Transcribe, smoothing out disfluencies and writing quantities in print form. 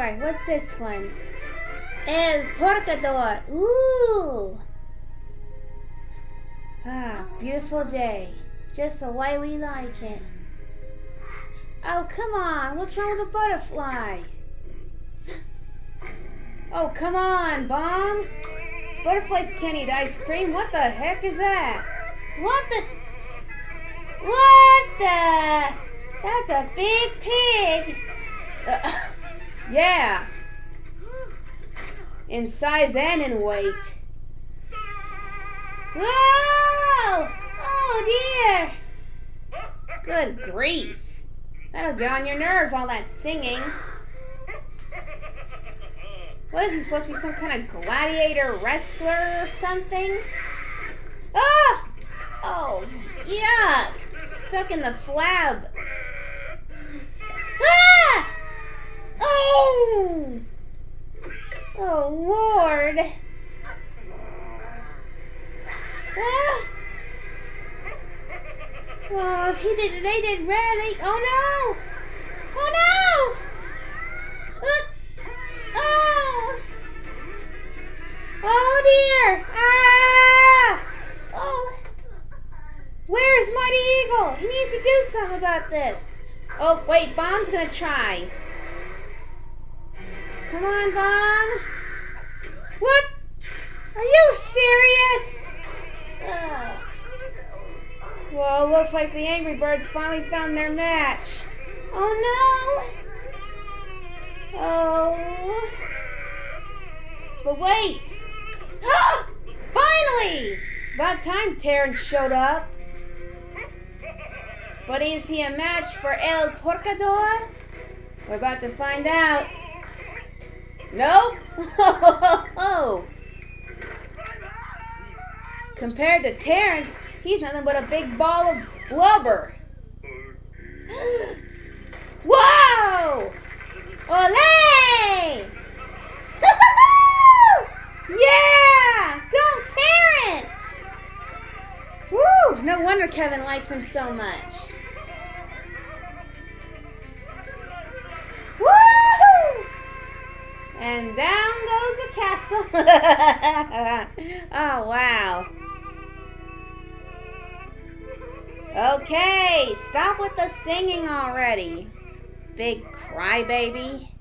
Alright, what's this one? El Porkador. Ooh! Ah, beautiful day. Just the way we like it. Oh, come on. What's wrong with a butterfly? Oh, come on, Bomb. Butterflies can't eat ice cream. What the heck is that? What the... That's a big pig. Yeah. In size and in weight. Whoa! Oh, dear. Good grief. That'll get on your nerves, all that singing. What is he supposed to be, some kind of gladiator wrestler or something? Ah! Oh, yuck! Stuck in the flab. Ah! Oh! Oh, Lord. Ah! Oh, if they did red, oh no! Oh no! Oh! Oh dear! Ah! Oh! Where is Mighty Eagle? He needs to do something about this. Oh, wait, Bomb's gonna try. Come on, Bomb. What? Are you serious? Ugh. Well, looks like the Angry Birds finally found their match. Oh no! Oh. But wait! Finally! About time Terrence showed up. But is he a match for El Porkador? We're about to find out. Nope. Compared to Terrence, he's nothing but a big ball of blubber. Whoa! Olé! Yeah! Go Terrence! Woo! No wonder Kevin likes him so much. Woo! And down goes the castle. Oh, wow. Okay, stop with the singing already, big crybaby.